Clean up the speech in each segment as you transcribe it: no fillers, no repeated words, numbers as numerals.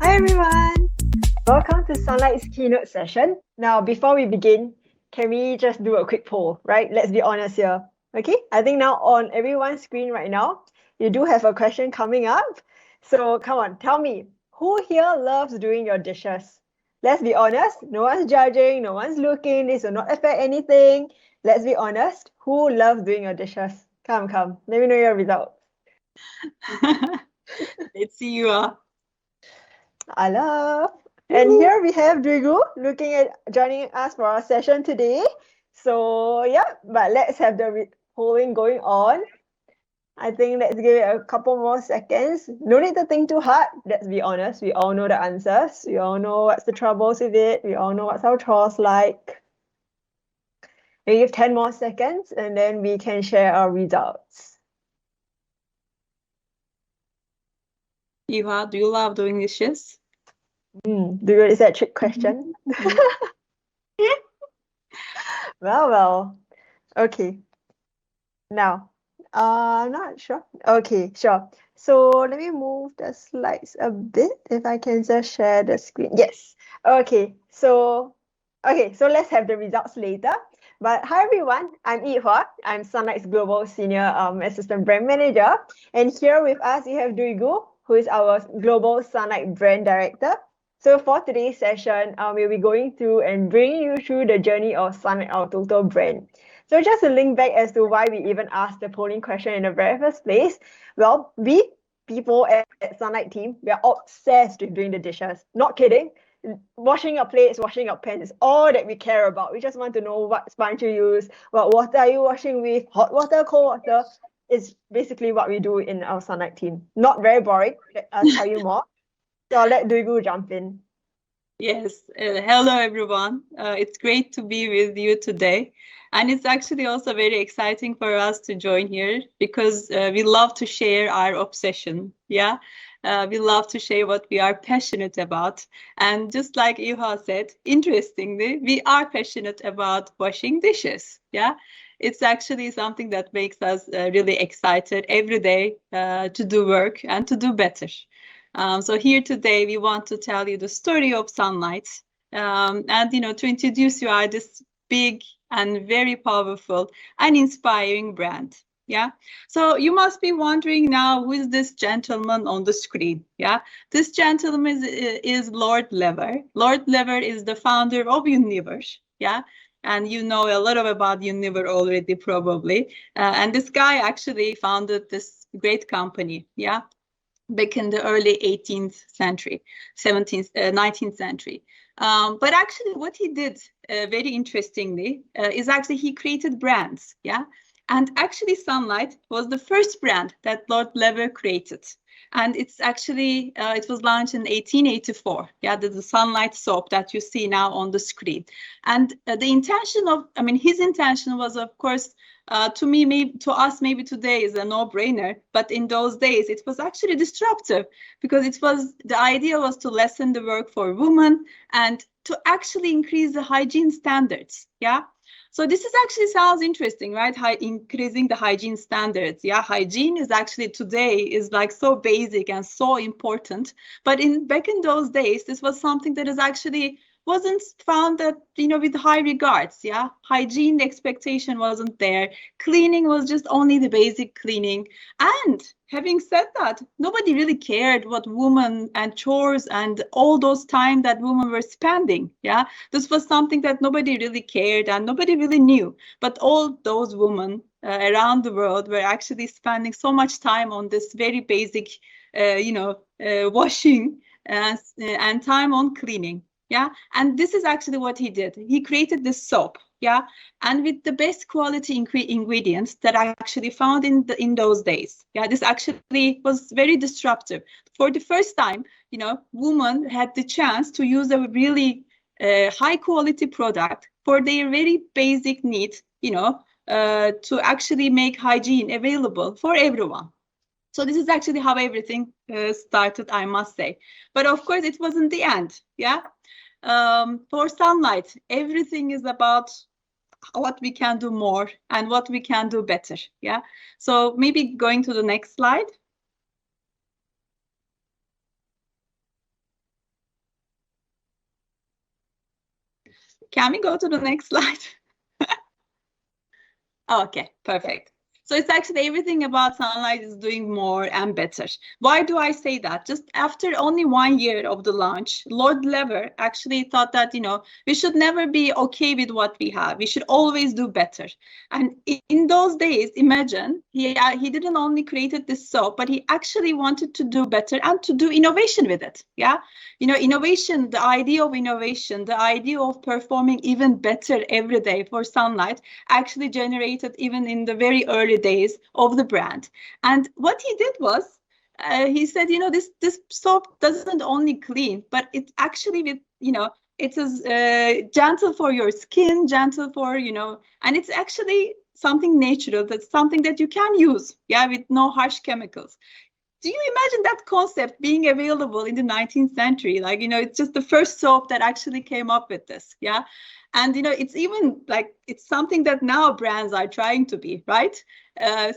Hi everyone! Welcome to Sunlight's keynote session. Now, before we begin, can we just do a quick poll, right? Let's be honest here. Okay, I think now on everyone's screen right now, you do have a question coming up. So come on, tell me, who here loves doing your dishes? Let's be honest, no one's judging, no one's looking, this will not affect anything. Let's be honest, who loves doing your dishes? Come, let me know your results. Let's see you are. I love. And here we have Drigu joining us for our session today. So yeah, but let's have the polling going on. I think let's give it a couple more seconds. No need to think too hard. Let's be honest. We all know the answers. We all know what's the troubles with it. We all know what's our chores like. We give 10 more seconds and then we can share our results. Yuha, do you love doing dishes? Is that a trick question? Well. Okay. Now, I'm not sure. Okay, sure. So let me move the slides a bit if I can just share the screen. Yes. So let's have the results later. But hi everyone, I'm Yi Hua. I'm Sunlight's Global Senior Assistant Brand Manager. And here with us, we have Duigu, who is our Global Sunlight Brand Director. So for today's session, we'll be going through and bringing you through the journey of Sunlight, our total brand. So just to link back as to why we even asked the polling question in the very first place, well, we people at Sunlight team, we are obsessed with doing the dishes. Not kidding. Washing your plates, washing your pans is all that we care about. We just want to know what sponge you use, what water are you washing with, hot water, cold water. Is basically what we do in our Sunlight team. Not very boring. Let us tell you more. So I'll let Duigu jump in. Yes. Hello, everyone. It's great to be with you today. And it's actually also very exciting for us to join here because we love to share our obsession. Yeah. We love to share what we are passionate about. And just like Yuha said, interestingly, we are passionate about washing dishes. Yeah. It's actually something that makes us really excited every day to do work and to do better. So here today, we want to tell you the story of Sunlight and, to introduce you are this big and very powerful and inspiring brand. Yeah. So you must be wondering now, who is this gentleman on the screen? Yeah. This gentleman is Lord Lever. Lord Lever is the founder of Unilever. Yeah. And you know a lot about Unilever already, probably. And this guy actually founded this great company. Yeah, back in the early 18th century, 17th, 19th century. But actually what he did very interestingly is actually he created brands. Yeah. And actually Sunlight was the first brand that Lord Lever created. And it's actually, it was launched in 1884. Yeah, the Sunlight soap that you see now on the screen. And his intention was, of course, to us, maybe today is a no-brainer, but in those days it was actually disruptive because the idea was to lessen the work for women and to actually increase the hygiene standards. Yeah. So this actually sounds interesting, right? Increasing the hygiene standards. Yeah, hygiene is actually today is like so basic and so important. But back in those days, this was something that is actually wasn't found that, with high regards. Yeah, hygiene expectation wasn't there. Cleaning was just only the basic cleaning. And having said that, nobody really cared what women and chores and all those time that women were spending. Yeah, this was something that nobody really cared and nobody really knew. But all those women around the world were actually spending so much time on this very basic, washing and time on cleaning. Yeah, and this is actually what he did. He created this soap. Yeah, and with the best quality ingredients that I actually found in those days. Yeah, this actually was very disruptive. For the first time, women had the chance to use a really high quality product for their very basic needs, to actually make hygiene available for everyone. So this is actually how everything started, I must say. But of course, it wasn't the end. Yeah. For Sunlight, everything is about what we can do more and what we can do better. Yeah. So maybe going to the next slide. Can we go to the next slide? Okay, perfect. So it's actually everything about Sunlight is doing more and better. Why do I say that? Just after only 1 year of the launch, Lord Lever actually thought that, we should never be okay with what we have. We should always do better. And in those days, imagine, he didn't only created this soap, but he actually wanted to do better and to do innovation with it. Yeah. Innovation, the idea of innovation, the idea of performing even better every day for Sunlight actually generated even in the very early days of the brand. And what he did was, he said, this soap doesn't only clean, but it actually with, it is gentle for your skin, gentle for, and it's actually something natural. That's something that you can use, with no harsh chemicals. Do you imagine that concept being available in the 19th century? Like, it's just the first soap that actually came up with this. Yeah. And, it's even like, it's something that now brands are trying to be, right?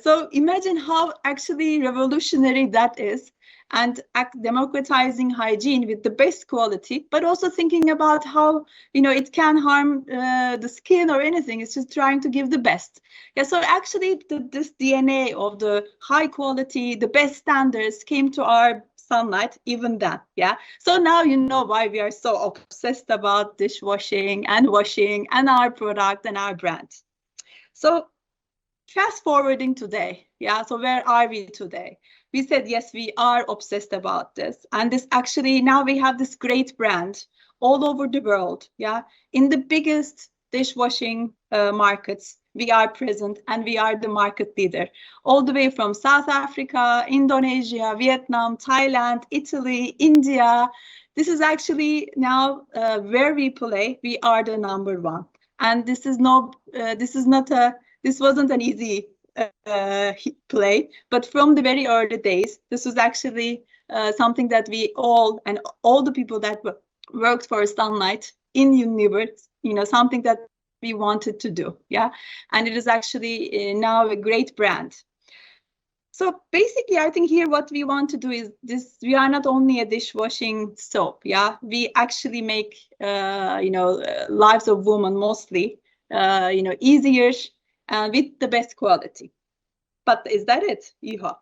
So imagine how actually revolutionary that is, and democratizing hygiene with the best quality, but also thinking about how, it can harm the skin or anything. It's just trying to give the best. Yeah, so actually this DNA of the high quality, the best standards came to our Sunlight even then. Yeah. So now you know why we are so obsessed about dishwashing and washing and our product and our brand. So fast forwarding today. Yeah. So where are we today? We said, yes, we are obsessed about this. And this actually, now we have this great brand all over the world. Yeah. In the biggest dishwashing markets, we are present and we are the market leader, all the way from South Africa, Indonesia, Vietnam, Thailand, Italy, India. This is actually now where we play. We are the number one. And this wasn't an easy play, but from the very early days, this was actually something that we all the people that worked for Sunlight in Unilever, something that we wanted to do. Yeah. And it is actually now a great brand. So basically, I think here what we want to do is this: we are not only a dishwashing soap. Yeah. We actually make, lives of women mostly, easier with the best quality. But is that it, Iha?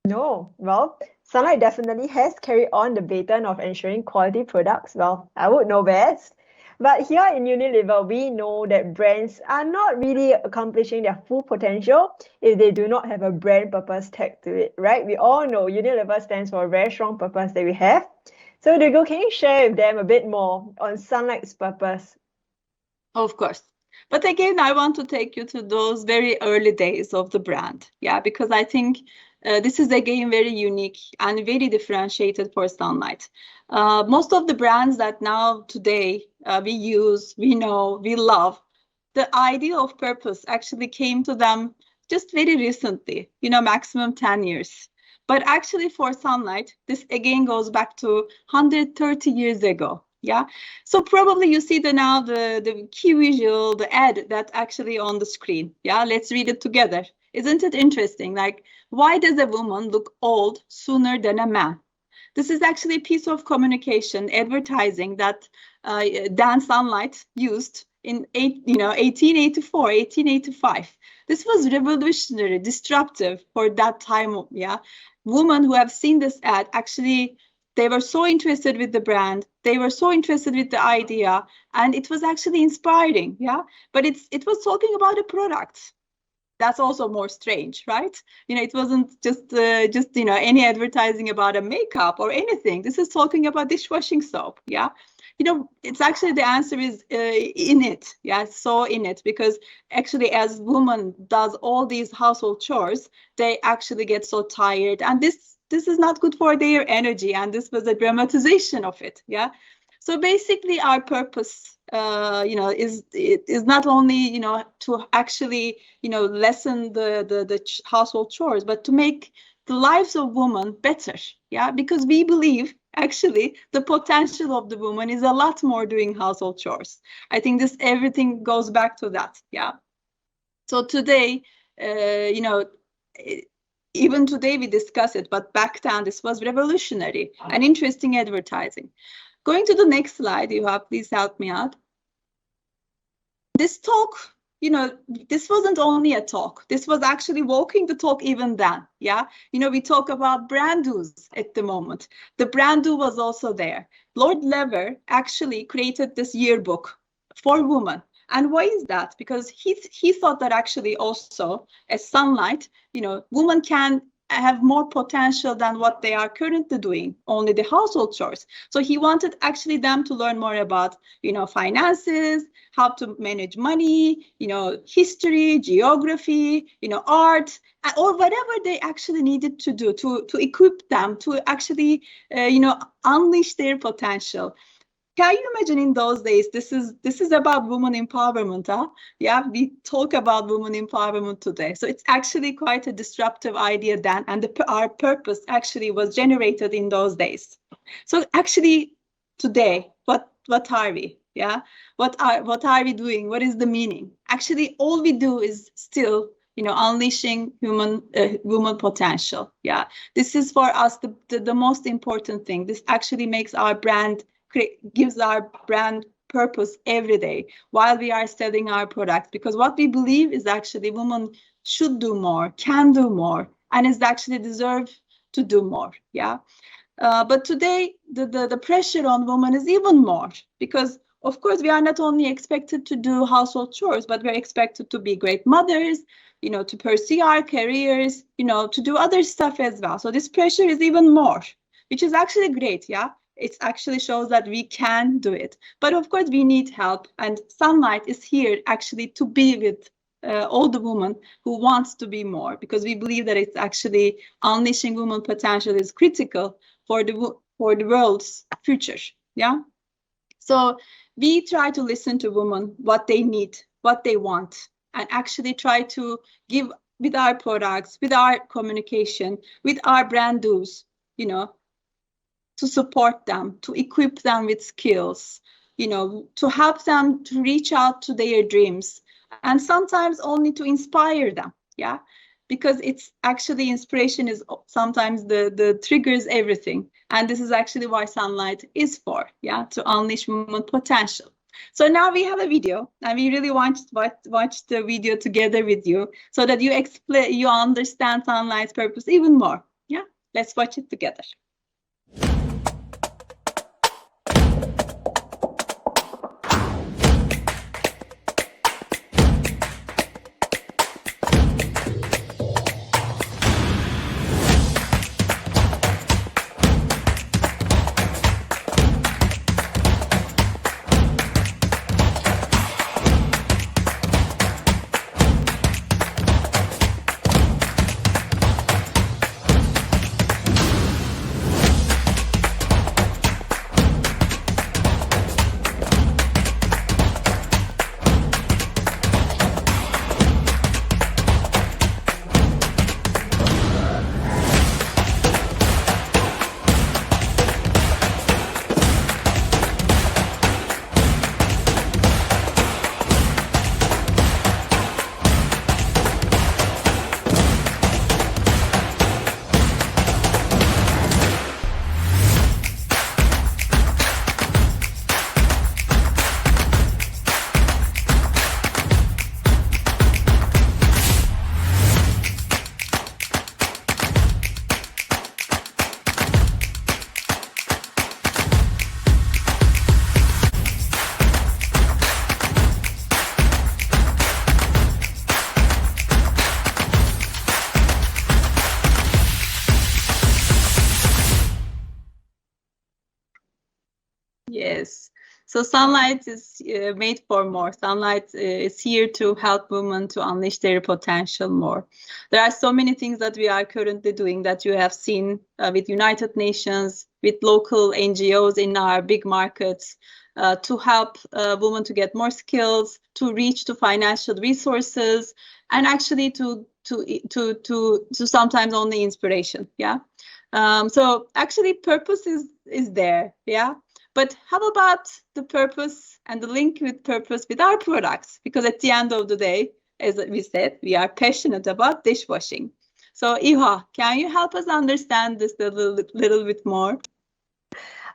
No, well, Sunlight definitely has carried on the baton of ensuring quality products. Well, I would know best. But here in Unilever, we know that brands are not really accomplishing their full potential if they do not have a brand purpose tag to it, right? We all know Unilever stands for a very strong purpose that we have. So, Dougal, can you share with them a bit more on Sunlight's purpose? Of course. But again, I want to take you to those very early days of the brand. Yeah, because I think this is again very unique and very differentiated for Sunlight. Most of the brands that now today we use, we know, we love, the idea of purpose actually came to them just very recently, maximum 10 years. But actually for Sunlight, this again goes back to 130 years ago. Yeah. So probably you see the key visual, the ad that actually on the screen. Yeah. Let's read it together. Isn't it interesting? Like, why does a woman look old sooner than a man? This is actually a piece of communication, advertising that Dan Sunlight used in 1884, 1885. This was revolutionary, disruptive for that time. Yeah. Women who have seen this ad actually, they were so interested with the brand. They were so interested with the idea, and it was actually inspiring. Yeah, but it was talking about a product. That's also more strange, right? It wasn't just any advertising about a makeup or anything. This is talking about dishwashing soap. Yeah, it's actually, the answer is in it. Yeah, so in it, because actually as woman does all these household chores, they actually get so tired, and this is not good for their energy, and this was a dramatization of it. Yeah, so basically our purpose is not only to actually lessen the household chores, but to make the lives of women better. Yeah, because we believe actually the potential of the woman is a lot more doing household chores. I think everything goes back to that. Yeah, so today even today we discuss it, but back then this was revolutionary and interesting advertising. Going to the next slide, Yuha, please help me out. this talk, this wasn't only a talk. This was actually walking the talk even then. Yeah. We talk about brand do's at the moment. The brand do was also there. Lord Lever actually created this yearbook for women. And why is that? Because he thought that actually also as Sunlight, women can have more potential than what they are currently doing, only the household chores. So he wanted actually them to learn more about, finances, how to manage money, history, geography, art, or whatever they actually needed to do to equip them to actually, unleash their potential. Can you imagine in those days? This is about women empowerment, huh? Yeah, we talk about women empowerment today. So it's actually quite a disruptive idea then, and our purpose actually was generated in those days. So actually, today, what are we? Yeah, what are we doing? What is the meaning? Actually, all we do is still, unleashing woman potential. Yeah, this is for us the most important thing. This actually makes our brand. Gives our brand purpose every day while we are selling our products, because what we believe is actually women should do more, can do more, and is actually deserve to do more. Yeah. But today the pressure on women is even more, because of course we are not only expected to do household chores, but we're expected to be great mothers, to pursue our careers, to do other stuff as well. So this pressure is even more, which is actually great. Yeah. It actually shows that we can do it. But of course, we need help. And Sunlight is here actually to be with all the women who wants to be more, because we believe that it's actually unleashing women potential is critical for the world's future. Yeah. So we try to listen to women, what they need, what they want, and actually try to give with our products, with our communication, with our brand do's, to support them, to equip them with skills, to help them to reach out to their dreams, and sometimes only to inspire them. Yeah, because it's actually inspiration is sometimes the triggers everything, and this is actually why Sunlight is for. Yeah, to unleash women potential. So now we have a video, and we really want to watch the video together with you, so that you understand Sunlight's purpose even more. Yeah, let's watch it together. Yes. So Sunlight is made for more. Sunlight is here to help women to unleash their potential more. There are so many things that we are currently doing that you have seen with United Nations, with local NGOs in our big markets, to help women to get more skills, to reach to financial resources, and actually to sometimes only inspiration. Yeah. So actually purpose is there. Yeah. But how about the purpose and the link with purpose with our products? Because at the end of the day, as we said, we are passionate about dishwashing. So Iha, can you help us understand this a little bit more?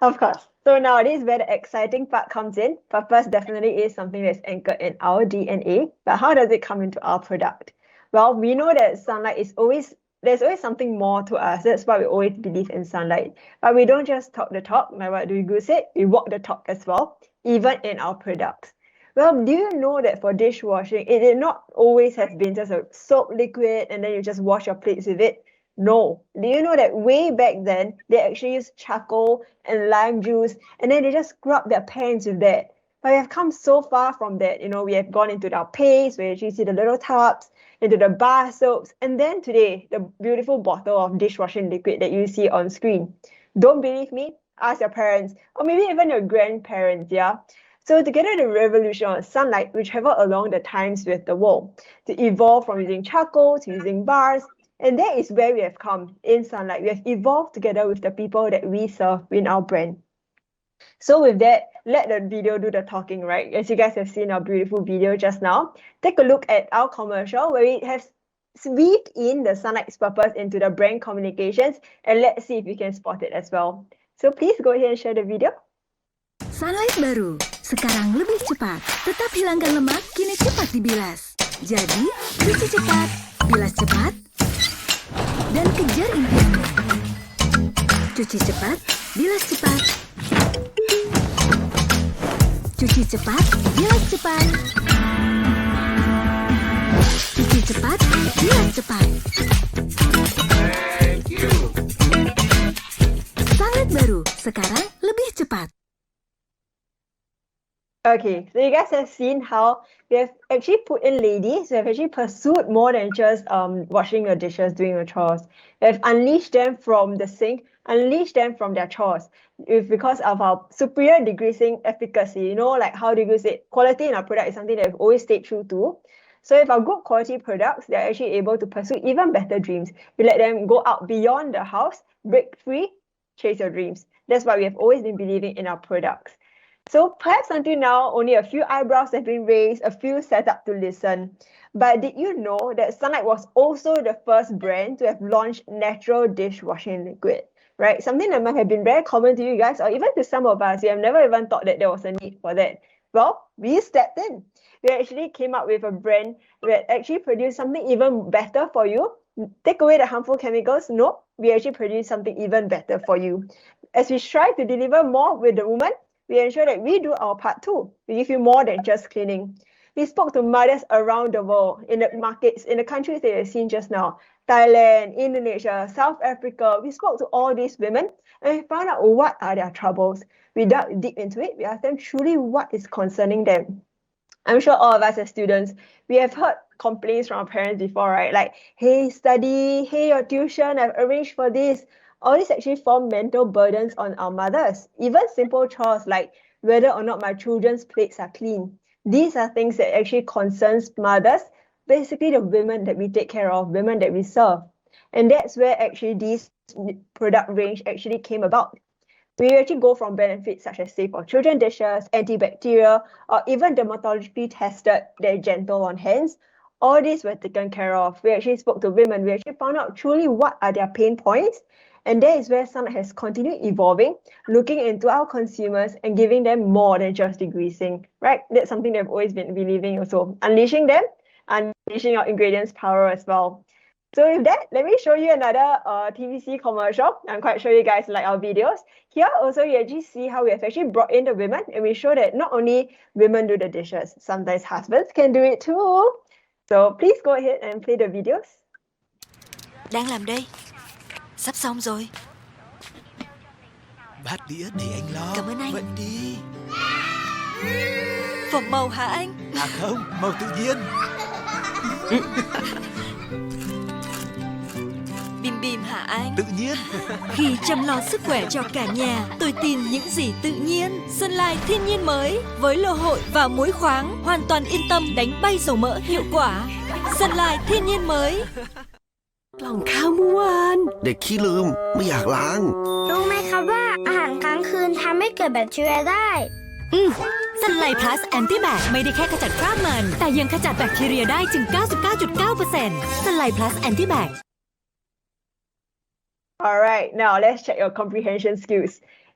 Of course. So now this is where the exciting part comes in. Purpose definitely is something that's anchored in our DNA. But how does it come into our product? Well, we know that sunlight is always there's always something more to us. That's why we always believe in sunlight. But we don't just talk the talk, like what Dwi said, we walk the talk as well, even in our products. Well, do you know that for dishwashing, it did not always have been just a soap liquid and then you just wash your plates with it? No. Do you know that way back then, they actually used charcoal and lime juice and then they just scrub their pans with that? But we have come so far from that. We have gone into our paste, where you actually see the little tubs, into the bar soaps, and then today, the beautiful bottle of dishwashing liquid that you see on screen. Don't believe me? Ask your parents, or maybe even your grandparents, yeah? So together, the revolution of sunlight will travel along the times with the world to evolve from using charcoal to using bars, and that is where we have come in sunlight. We have evolved together with the people that we serve in our brand. So with that, let the video do the talking, right? As you guys have seen our beautiful video just now, take a look at our commercial where it has weaved in the sunlight's purpose into the brand communications, and let's see if you can spot it as well. So please go ahead and share the video. Sunlight baru, sekarang lebih cepat. Tetap hilangkan lemak, kini cepat dibilas. Jadi, cuci cepat, bilas cepat, dan kejar impianmu. Cuci cepat, bilas cepat. Cuci cepat, bilas cepat. Cuci cepat, bilas cepat. Thank you. Sunlight baru, sekarang lebih cepat. Okay, so you guys have seen how we have actually put in ladies who have actually pursued more than just washing your dishes, doing your chores. We have unleashed them from the sink, unleashed them from their chores. It's because of our superior degreasing efficacy. Like how Dwi said, quality in our product is something that we've always stayed true to. So if our good quality products, they're actually able to pursue even better dreams. We let them go out beyond the house, break free, chase your dreams. That's why we have always been believing in our products. So perhaps until now, only a few eyebrows have been raised, a few set up to listen. But did you know that Sunlight was also the first brand to have launched natural dishwashing liquid? Right? Something that might have been very common to you guys, or even to some of us. We have never even thought that there was a need for that. Well, we stepped in. We actually came up with a brand that actually produced something even better for you. Take away the harmful chemicals. No, we actually produce something even better for you. As we strive to deliver more with the woman, we ensure that we do our part too. We give you more than just cleaning. We spoke to mothers around the world, in the markets, in the countries that you've seen just now, Thailand, Indonesia, South Africa. We spoke to all these women and we found out what are their troubles. We dug deep into it. We asked them truly what is concerning them. I'm sure all of us as students, we have heard complaints from our parents before, right? Like, hey, study, hey, your tuition, I've arranged for this. All these actually form mental burdens on our mothers. Even simple chores like whether or not my children's plates are clean. These are things that actually concerns mothers, basically the women that we take care of, women that we serve. And that's where actually this product range actually came about. We actually go from benefits such as safe for children dishes, antibacterial, or even dermatologically tested, they're gentle on hands. All these were taken care of. We actually spoke to women. We actually found out truly what are their pain points. And that is where Sunlight has continued evolving, looking into our consumers and giving them more than just degreasing, right? That's something they've always been believing also. Unleashing them, unleashing our ingredients power as well. So with that, let me show you another TVC commercial. I'm quite sure you guys like our videos. Here also you actually see how we have actually brought in the women and we show that not only women do the dishes, sometimes husbands can do it too. So please go ahead and play the videos. Đang làm đây. Sắp xong rồi. Bát đĩa để anh lo. Cảm ơn anh. Vậy đi. Phẩm màu hả anh? À không, màu tự nhiên. Bìm bìm hả anh? Tự nhiên. Khi chăm lo sức khỏe cho cả nhà, tôi tin những gì tự nhiên. Sunlight thiên nhiên mới với lô hội và muối khoáng, hoàn toàn yên tâm đánh bay dầu mỡ hiệu quả. Sunlight thiên nhiên mới. กล่องข้าวเมื่อวานเด็กขี้ลืมไม่อยากล้างรู้ไหมครับว่าอาหารค้างคืนทำให้เกิดแบคทีเรียได้ Sunlight Plus Anti-Bac ไม่ได้แค่ขจัดคราบมันแต่ยังขจัดแบคทีเรียได้ถึง 99.9% Sunlight Plus Anti-Bac Alright, now let's check your comprehension skills.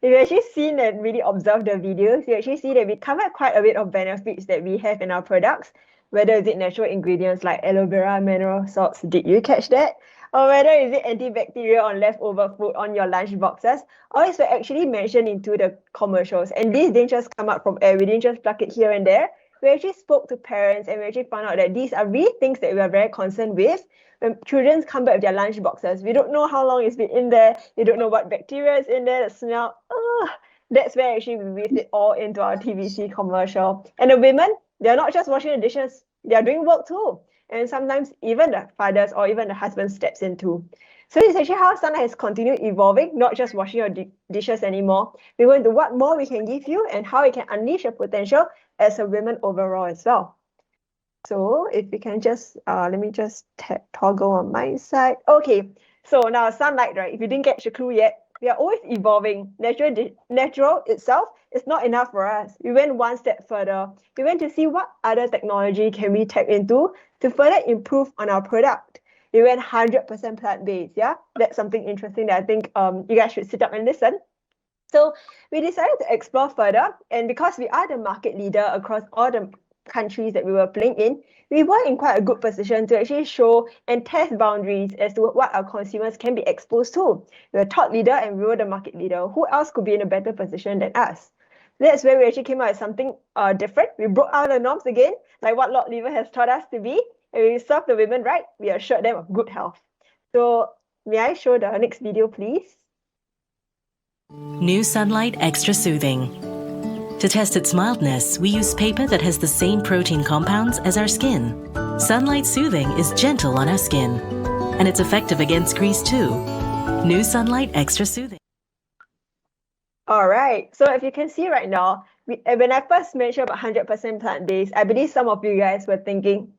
if you actually seen and really observe the videos, you actually see that we covered quite a bit of benefits that we have in our products, whether is it natural ingredients like aloe vera, mineral salts. Did you catch that? Or whether is it antibacterial on leftover food on your lunch boxes. All these were actually mentioned into the commercials. And these didn't just come out from air. We didn't just pluck it here and there. We actually spoke to parents and we actually found out that these are really things that we are very concerned with. When children come back with their lunch boxes, we don't know how long it's been in there. We don't know what bacteria is in there, the smell. That's where actually we weaved it all into our TVC commercial. And the women, they're not just washing the dishes, they're doing work too. And sometimes even the fathers or even the husband steps in too. So it's actually how Sunlight has continued evolving, not just washing your dishes anymore. We go into what more we can give you and how we can unleash your potential as a woman overall as well. So if we can just, let me just toggle on my side. Okay, so now Sunlight, right? If you didn't catch the clue yet, we are always evolving. Natural itself is not enough for us. We went one step further. We went to see what other technology can we tap into to further improve on our product. We went 100% plant-based, yeah? That's something interesting that I think you guys should sit up and listen. So we decided to explore further, and because we are the market leader across all the countries that we were playing in, we were in quite a good position to actually show and test boundaries as to what our consumers can be exposed to. We were a thought leader and we were the market leader. Who else could be in a better position than us? That's where we actually came out with something different. We broke out the norms again, like what Lord Lever has taught us to be. And we serve the women right, we assured them of good health. So may I show the next video, please? New Sunlight Extra Soothing. To test its mildness, we use paper that has the same protein compounds as our skin. Sunlight Soothing is gentle on our skin, and it's effective against grease too. New Sunlight Extra Soothing. All right, so if you can see right now, when I first mentioned about 100% plant-based, I believe some of you guys were thinking,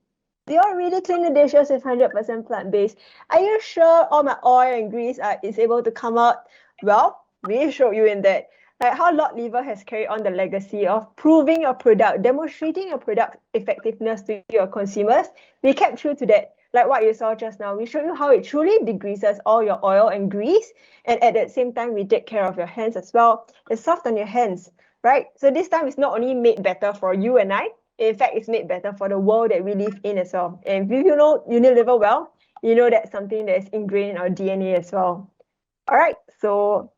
do you all really clean the dishes with 100% plant-based? Are you sure all my oil and grease is able to come out? Well, we showed you in that. Like how Lord Lever has carried on the legacy of proving your product, demonstrating your product effectiveness to your consumers. We kept true to that. Like what you saw just now, we showed you how it truly degreases all your oil and grease. And at the same time, we take care of your hands as well. It's soft on your hands, right? So this time it's not only made better for you and I, in fact, it's made better for the world that we live in as well. And if you know Unilever well, you know that's something that is ingrained in our DNA as well. All right, so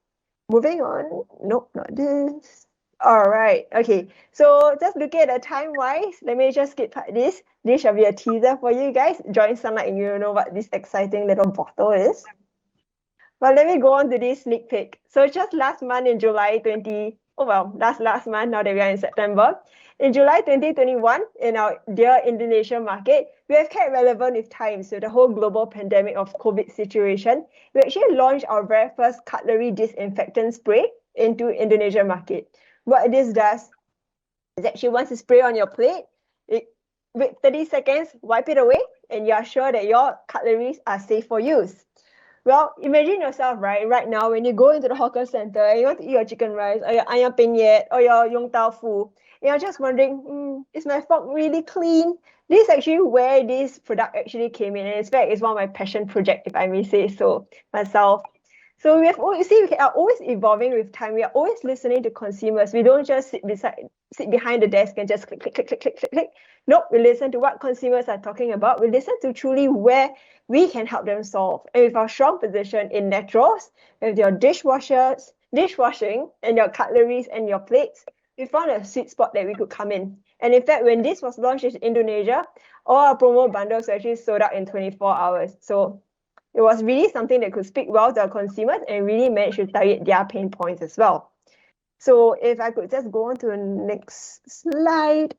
moving on. Nope, not this. All right, okay. So just looking at the time-wise, let me just skip this. This shall be a teaser for you guys. Join Sunlight and you know what this exciting little bottle is. But let me go on to this sneak peek. So just last month in July last month, now that we are in September. In July 2021, in our dear Indonesia market, we have kept relevant with times with the whole global pandemic of COVID situation. We actually launched our very first cutlery disinfectant spray into Indonesia market. What this does is actually once you spray on your plate, with 30 seconds, wipe it away, and you are sure that your cutleries are safe for use. Well, imagine yourself, right now, when you go into the hawker center and you want to eat your chicken rice or your ayam penyet or your yong tau fu, and you're just wondering, is my fork really clean? This is actually where this product actually came in. And in fact, it's one of my passion projects, if I may say so myself. So we are always evolving with time. We are always listening to consumers. We don't just sit behind the desk and just click, click, click, click, click, click, click. Nope, we listen to what consumers are talking about. We listen to truly where we can help them solve. And with our strong position in naturals, with your dishwashing, and your cutleries and your plates, we found a sweet spot that we could come in. And in fact, when this was launched in Indonesia, all our promo bundles were actually sold out in 24 hours. So it was really something that could speak well to our consumers and really manage to target their pain points as well. So if I could just go on to the next slide.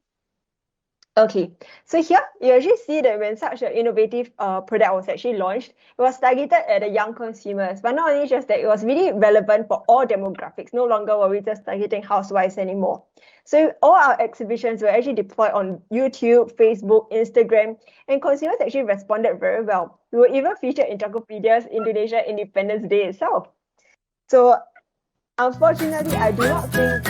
Okay, so here you actually see that when such an innovative product was actually launched, it was targeted at the young consumers. But not only just that, it was really relevant for all demographics. No longer were we just targeting housewives anymore. So all our exhibitions were actually deployed on YouTube, Facebook, Instagram, and consumers actually responded very well. We were even featured in Tokopedia's Indonesia Independence Day itself. So unfortunately, I do not think...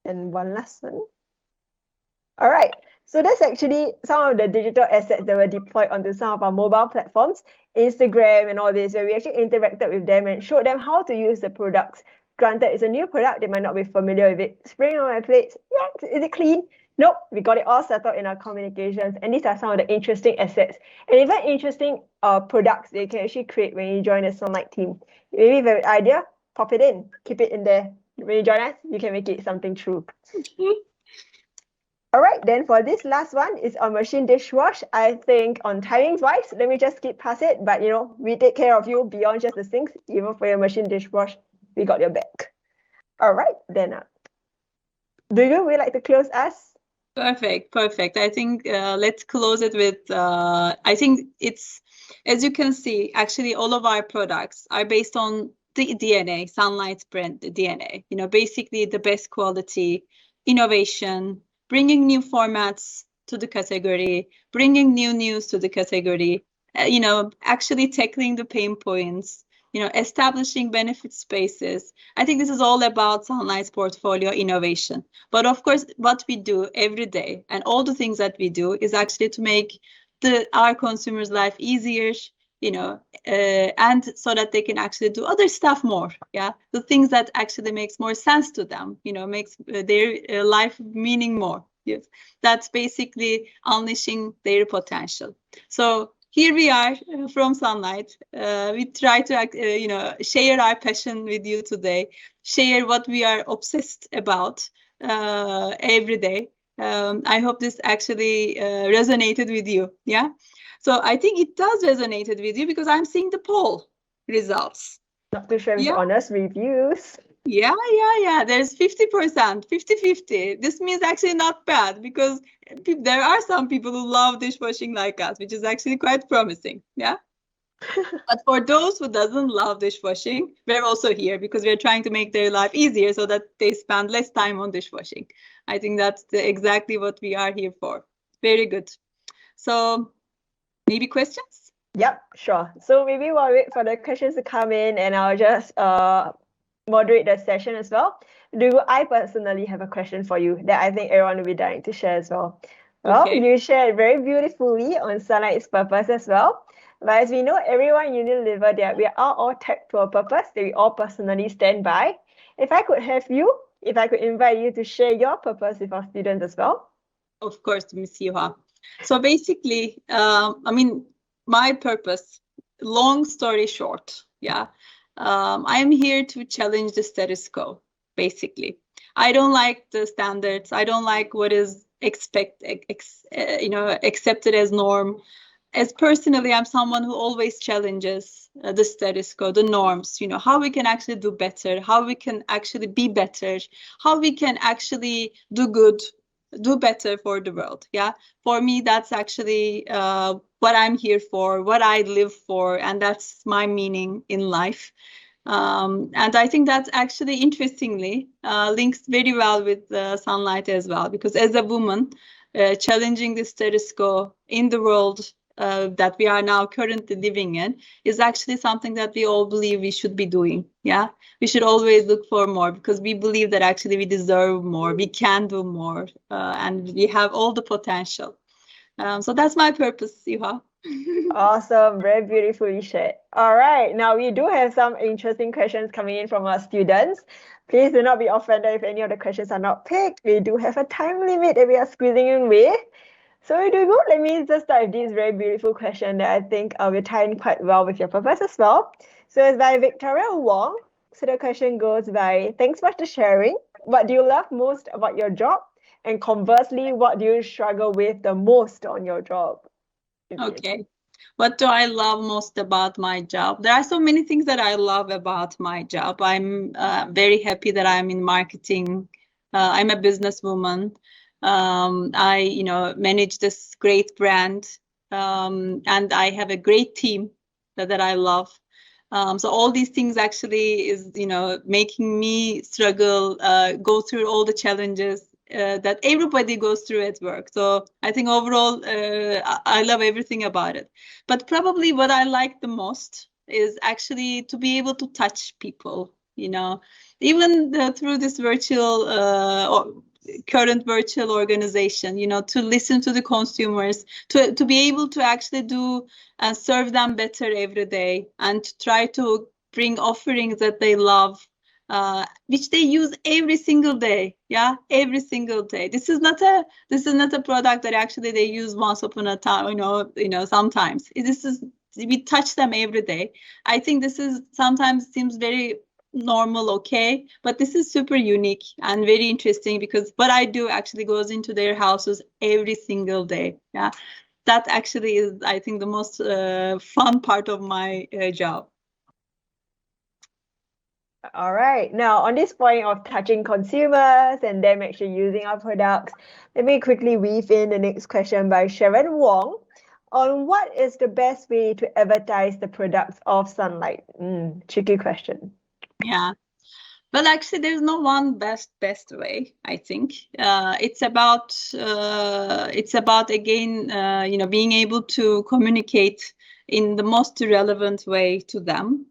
And one last one. All right. So that's actually some of the digital assets that were deployed onto some of our mobile platforms, Instagram and all this, where we actually interacted with them and showed them how to use the products. Granted, it's a new product, they might not be familiar with it. Spraying on my plates, yeah, is it clean? Nope, we got it all settled in our communications. And these are some of the interesting assets and even interesting products that you can actually create when you join the Sunlight team. Maybe you have an idea, pop it in, keep it in there. When you join us, you can make it something true. All right, then for this last one is on machine dishwash. I think on timings wise, let me just skip past it. But we take care of you beyond just the sinks. Even for your machine dishwash, we got your back. All right, then Dugu, would you like to close us? Perfect. I think let's close it with, I think it's, as you can see, actually all of our products are based on the DNA, Sunlight's brand DNA. Basically the best quality, innovation, bringing new formats to the category, bringing new news to the category, actually tackling the pain points, establishing benefit spaces. I think this is all about Sunlight's portfolio innovation. But of course, what we do every day and all the things that we do is actually to make our consumers' life easier, and so that they can actually do other stuff more. Yeah, the things that actually makes more sense to them, makes their life meaning more. Yes, that's basically unleashing their potential. So here we are from Sunlight. We try to, share our passion with you today, share what we are obsessed about every day. I hope this actually resonated with you. Yeah. So I think it does resonate with you because I'm seeing the poll results. Not too sure with honest reviews. Yeah. There's 50%, 50-50. This means actually not bad because there are some people who love dishwashing like us, which is actually quite promising. Yeah. But for those who doesn't love dishwashing, we're also here because we're trying to make their life easier so that they spend less time on dishwashing. I think that's exactly what we are here for. Very good. So maybe questions? Yep, sure. So maybe we'll wait for the questions to come in and I'll just moderate the session as well. I personally have a question for you that I think everyone will be dying to share as well. Well, Okay. You shared very beautifully on Sunlight's purpose as well. But as we know, everyone in Unilever, we are all tagged to a purpose that we all personally stand by. If I could invite you to share your purpose with our students as well. Of course, Ms. Yuha. So basically, my purpose, long story short, I am here to challenge the status quo, basically. I don't like the standards. I don't like what is accepted as norm. As personally, I'm someone who always challenges the status quo, the norms, how we can actually do better, how we can actually be better, how we can actually do good, do better for the world. Yeah, for me, that's actually what I'm here for, what I live for, and that's my meaning in life. And I think that actually, interestingly, links very well with Sunlight as well, because as a woman, challenging the status quo in the world that we are now currently living in is actually something that we all believe we should be doing. Yeah, we should always look for more because we believe that actually we deserve more, we can do more, and we have all the potential. So that's my purpose, Yuha. Awesome, very beautifully shared. All right, now we do have some interesting questions coming in from our students. Please do not be offended if any of the questions are not picked. We do have a time limit that we are squeezing in with. So let me just start with this very beautiful question that I think will tie in quite well with your purpose as well. So it's by Victoria Wong. So the question goes by, thanks much for sharing. What do you love most about your job? And conversely, what do you struggle with the most on your job? Okay. What do I love most about my job? There are so many things that I love about my job. I'm very happy that I'm in marketing. I'm a businesswoman. I, manage this great brand, and I have a great team that I love. So all these things actually is, making me struggle, go through all the challenges that everybody goes through at work. So I think overall, I love everything about it. But probably what I like the most is actually to be able to touch people, even through this virtual, or current virtual organization, to listen to the consumers, to be able to actually do and serve them better every day, and to try to bring offerings that they love, which they use every single day. Yeah, every single day. This is not a product that actually they use once upon a time. Sometimes we touch them every day. I think this is sometimes seems very normal, okay, but this is super unique and very interesting, because what I do actually goes into their houses every single day. Yeah, that actually is, I think, the most fun part of my job. All right. Now, on this point of touching consumers and them actually using our products, let me quickly weave in the next question by Sharon Wong on what is the best way to advertise the products of Sunlight. Tricky question. Yeah. Well, actually, there's no one best way. I think it's about again, being able to communicate in the most relevant way to them,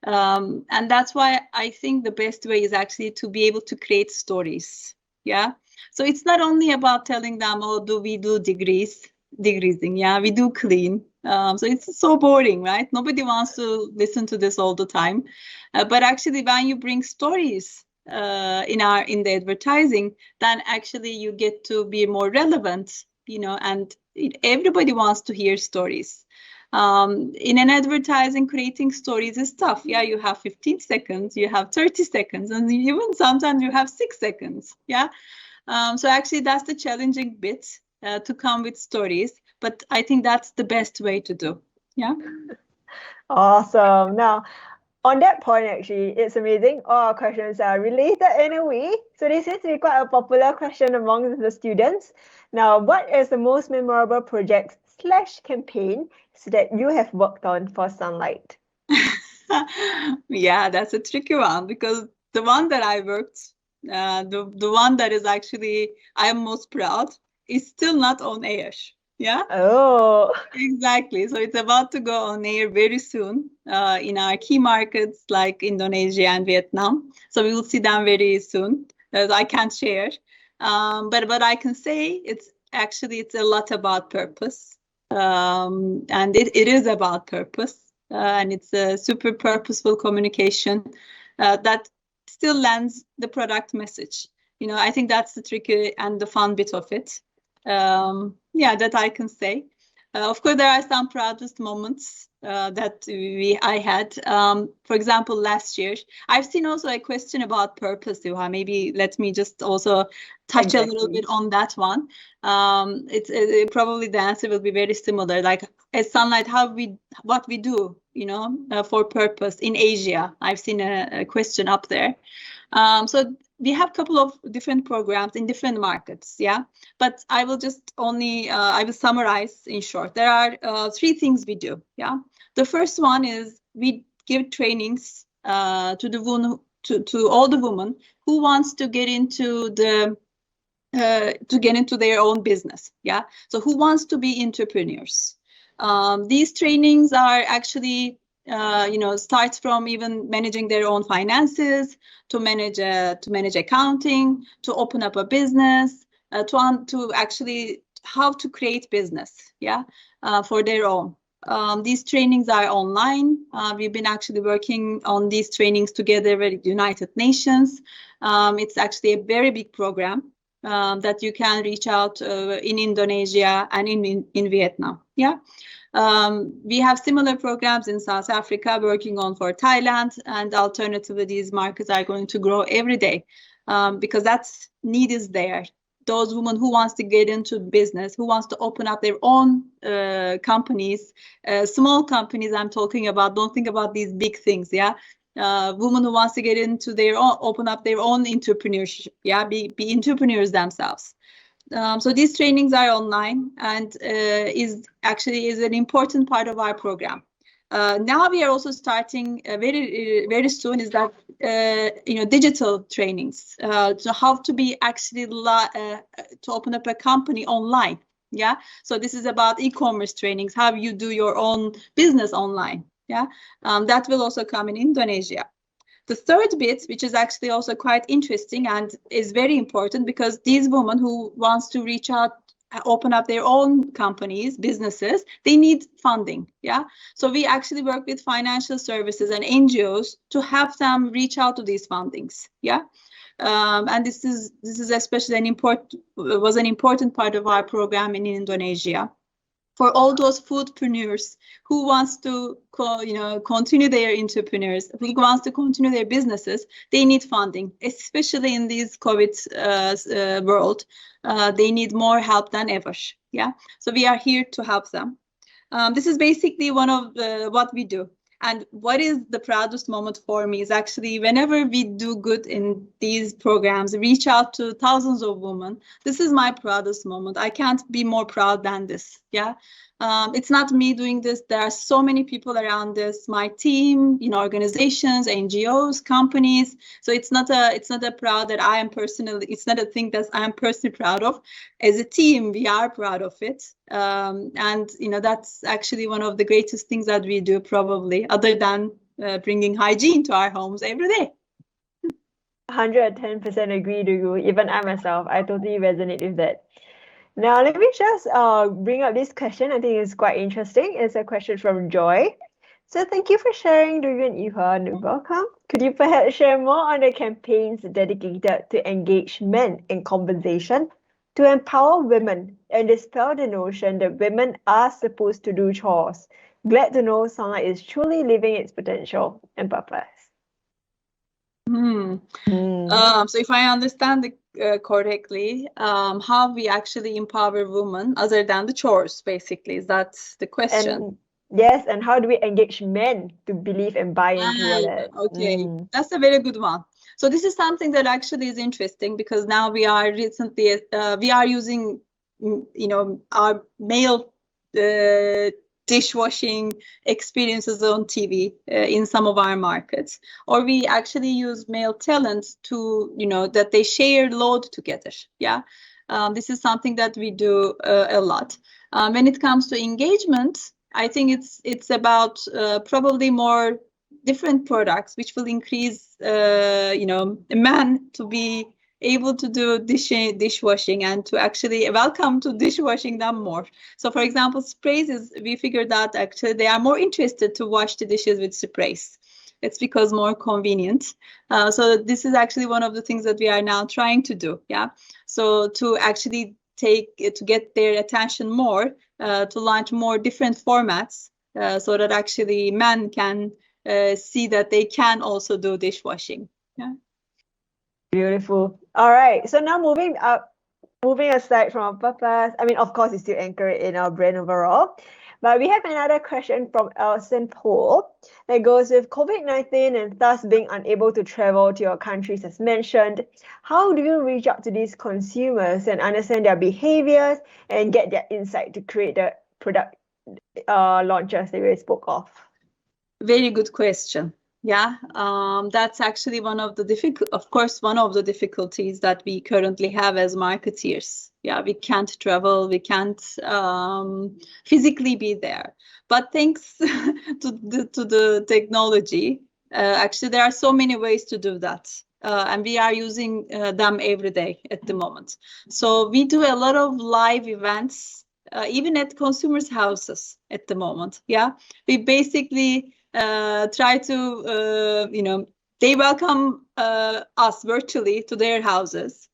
and that's why I think the best way is actually to be able to create stories. Yeah. So it's not only about telling them, oh, we do degreasing. Yeah, we do clean. So it's so boring, right? Nobody wants to listen to this all the time. But actually, when you bring stories in the advertising, then actually you get to be more relevant, and everybody wants to hear stories. In an advertising, creating stories is tough. Yeah, you have 15 seconds, you have 30 seconds, and even sometimes you have 6 seconds. Yeah. So actually, that's the challenging bit, to come with stories. But I think that's the best way to do. Yeah. Awesome. Now, on that point, actually, it's amazing. All our questions are related in a way. So this seems to be quite a popular question among the students. Now, what is the most memorable project / campaign that you have worked on for Sunlight? Yeah, that's a tricky one, because the one that I worked, the one that is actually I am most proud, is still not on air. Yeah. Oh, exactly. So it's about to go on air very soon in our key markets like Indonesia and Vietnam. So we will see them very soon. I can't share, but what I can say, it's a lot about purpose, and it is about purpose, and it's a super purposeful communication that still lands the product message. I think that's the tricky and the fun bit of it. That I can say. Of course, there are some proudest moments that I had. For example, last year, I've seen also a question about purpose, Yuha. Maybe let me just also touch a little bit on that one. It's probably the answer will be very similar. Like at Sunlight, what we do, for purpose in Asia. I've seen a question up there. So we have a couple of different programs in different markets, yeah. But I will just I will summarize in short. There are 3 things we do, yeah. The first one is we give trainings to all the women who wants to get into their own business, yeah. So who wants to be entrepreneurs. These trainings are actually starts from even managing their own finances, to manage accounting, to open up a business, to actually how to create business, yeah, for their own. These trainings are online. We've been actually working on these trainings together with the United Nations. It's actually a very big program that you can reach out in Indonesia and in Vietnam, yeah. We have similar programs in South Africa, working on for Thailand, and alternatively, these markets are going to grow every day because that need is there. Those women who wants to get into business, who wants to open up their own companies, small companies I'm talking about, don't think about these big things, yeah. Women who wants to get into open up their own entrepreneurship, yeah, be entrepreneurs themselves. So these trainings are online and is an important part of our program. Now we are also starting very soon is that digital trainings, so how to be actually to open up a company online. Yeah, so this is about e-commerce trainings, how you do your own business online. Yeah, that will also come in Indonesia. The third bit, which is actually also quite interesting and is very important, because these women who wants to reach out, open up their own companies, businesses, they need funding. Yeah. So we actually work with financial services and NGOs to help them reach out to these fundings. Yeah. And this is especially an important part of our program in Indonesia. For all those foodpreneurs who wants to continue their entrepreneurs, who wants to continue their businesses, they need funding, especially in this COVID world. They need more help than ever. Yeah, so we are here to help them. This is basically one of what we do. And what is the proudest moment for me is actually whenever we do good in these programs, reach out to thousands of women. This is my proudest moment. I can't be more proud than this. Yeah. It's not me doing this. There are so many people around this, my team, organizations, NGOs, companies. So it's not a proud that I am personally, it's not a thing that I am personally proud of. As a team, we are proud of it. And that's actually one of the greatest things that we do, probably, other than bringing hygiene to our homes every day. 110% agree to you. Even I myself, I totally resonate with that. Now, let me just bring up this question. I think it's quite interesting. It's a question from Joy. So thank you for sharing, Doo and Eva, and welcome. Could you perhaps share more on the campaigns dedicated to engage men in conversation to empower women and dispel the notion that women are supposed to do chores? Glad to know Sunlight is truly living its potential and purpose. So if I understand correctly, how we actually empower women other than the chores, basically, is that the question? Yes, and how do we engage men to believe and buy into it? Okay, that's a very good one. So this is something that actually is interesting, because now we are using, our male dishwashing experiences on TV in some of our markets, or we actually use male talent to, that they share load together. Yeah, this is something that we do a lot. When it comes to engagement, I think it's about probably more different products which will increase, men to be able to do dishwashing and to actually welcome to dishwashing them more. So for example, sprays, we figured out actually they are more interested to wash the dishes with sprays. It's because more convenient. So this is actually one of the things that we are now trying to do. Yeah. So to actually to get their attention more, to launch more different formats, so that actually men can see that they can also do dishwashing. Yeah. Beautiful. All right. So now moving aside from our purpose, I mean, of course, it's still anchored in our brand overall. But we have another question from Elson Paul that goes with COVID-19 and thus being unable to travel to your countries as mentioned. How do you reach out to these consumers and understand their behaviors and get their insight to create the product launches that we spoke of? Very good question. Yeah, that's actually one of the difficulties that we currently have as marketeers. Yeah, we can't travel, we can't physically be there. But thanks to the technology, actually there are so many ways to do that. And we are using them every day at the moment. So we do a lot of live events, even at consumers' houses at the moment. Yeah, we basically try to, they welcome us virtually to their houses.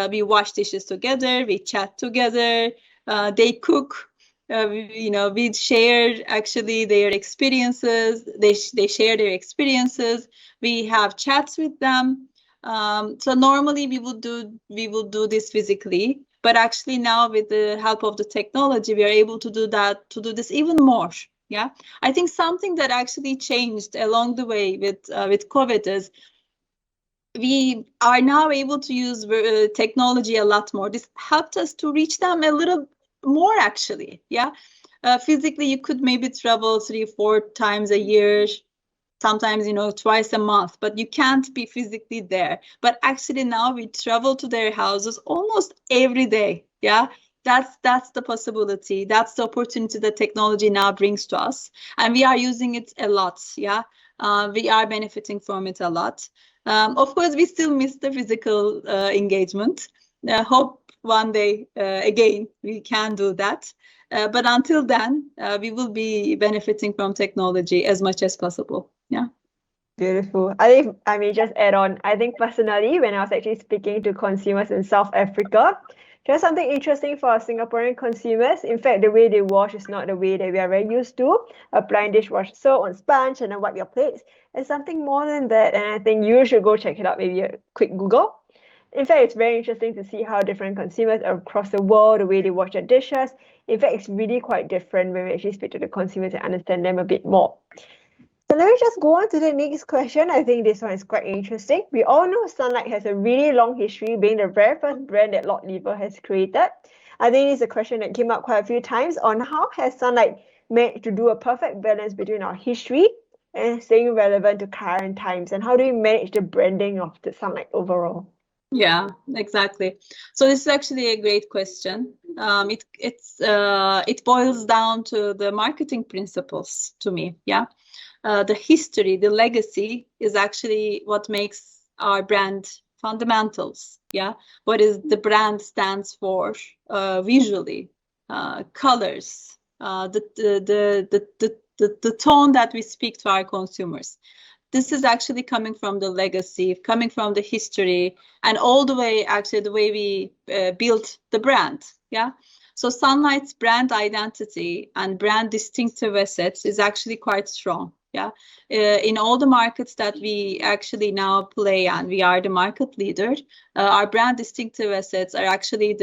We wash dishes together, we chat together, they cook, we share actually their experiences, they share their experiences, we have chats with them. So normally we will do this physically, but actually now with the help of the technology, we are able to do this even more. Yeah, I think something that actually changed along the way with COVID is we are now able to use technology a lot more. This helped us to reach them a little more, actually. Yeah, physically you could maybe travel 3-4 times a year, sometimes twice a month, but you can't be physically there. But actually now we travel to their houses almost every day. Yeah. That's the possibility. That's the opportunity that technology now brings to us, and we are using it a lot. Yeah, we are benefiting from it a lot. Of course, we still miss the physical engagement. Hope one day again we can do that. But until then, we will be benefiting from technology as much as possible. Yeah. Beautiful. I think I may just add on. I think personally, when I was actually speaking to consumers in South Africa, there's something interesting for Singaporean consumers. In fact, the way they wash is not the way that we are very used to. Applying dishwasher soap on sponge and then wipe your plates. It's something more than that, and I think you should go check it out. Maybe a quick Google. In fact, it's very interesting to see how different consumers across the world, the way they wash their dishes. In fact, it's really quite different when we actually speak to the consumers and understand them a bit more. So let me just go on to the next question. I think this one is quite interesting. We all know Sunlight has a really long history, being the very first brand that Lord Lever has created. I think it's a question that came up quite a few times on how has Sunlight managed to do a perfect balance between our history and staying relevant to current times, and how do we manage the branding of the Sunlight overall? Yeah, exactly. So this is actually a great question. It boils down to the marketing principles to me. Yeah. The history, the legacy is actually what makes our brand fundamentals. Yeah, what is the brand stands for visually, colors, the tone that we speak to our consumers. This is actually coming from the legacy, coming from the history, and all the way actually the way we built the brand. Yeah. So Sunlight's brand identity and brand distinctive assets is actually quite strong. Yeah, in all the markets that we actually now play and we are the market leader, our brand distinctive assets are actually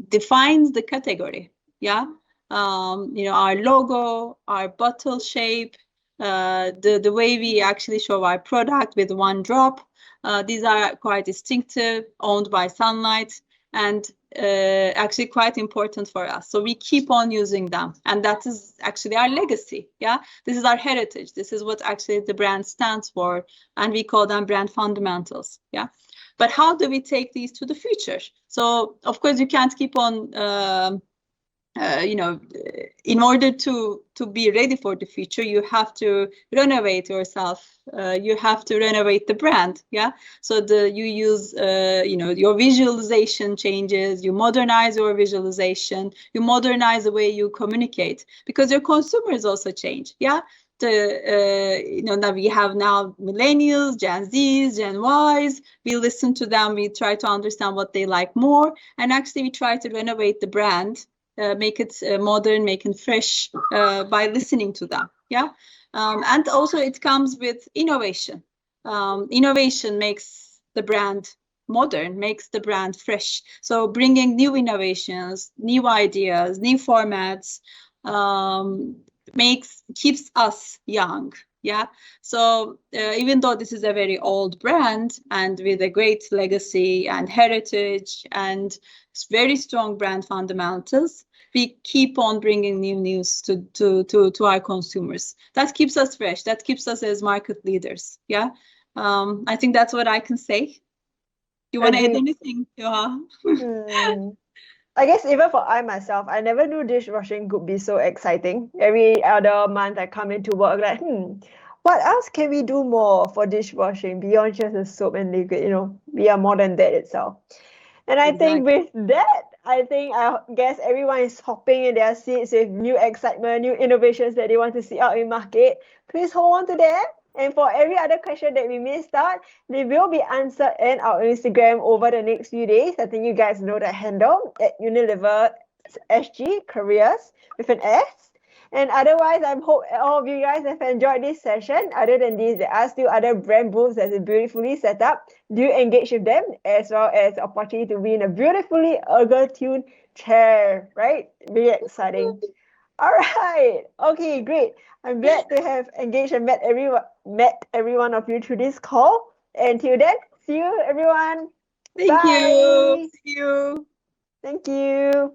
defines the category. Yeah, our logo, our bottle shape, the way we actually show our product with one drop. These are quite distinctive, owned by Sunlight, and actually quite important for us. So we keep on using them, and that is actually our legacy. Yeah, this is our heritage. This is what actually the brand stands for, and we call them brand fundamentals. Yeah, but how do we take these to the future? So of course you can't keep on in order to be ready for the future, you have to renovate yourself. You have to renovate the brand. Yeah. So you use your visualization changes. You modernize your visualization. You modernize the way you communicate, because your consumers also change. Yeah. Now we have now millennials, Gen Zs, Gen Ys. We listen to them. We try to understand what they like more, and actually we try to renovate the brand. Make it modern, make it fresh by listening to them. Yeah, and also it comes with innovation. Innovation makes the brand modern, makes the brand fresh. So bringing new innovations, new ideas, new formats keeps us young. Yeah. So even though this is a very old brand and with a great legacy and heritage and very strong brand fundamentals, we keep on bringing new news to our consumers. That keeps us fresh. That keeps us as market leaders. Yeah. I think that's what I can say. You want to add anything? Yeah. I guess even for myself, I never knew dishwashing could be so exciting. Every other month I come into work like, what else can we do more for dishwashing beyond just the soap and liquid? We are more than that itself. And I think with that, I guess everyone is hopping in their seats with new excitement, new innovations that they want to see out in market. Please hold on to that. And for every other question that we missed out, they will be answered in our Instagram over the next few days. I think you guys know the handle at Unilever SG Careers with an S. And otherwise, I hope all of you guys have enjoyed this session. Other than this, there are still other brand booths that are beautifully set up. Do engage with them, as well as the opportunity to win a beautifully ergo-tuned chair, right? Really exciting. All right. Okay, great. I'm glad to have engaged and met every one of you through this call. Until then, see you, everyone. Thank you. See you. Thank you.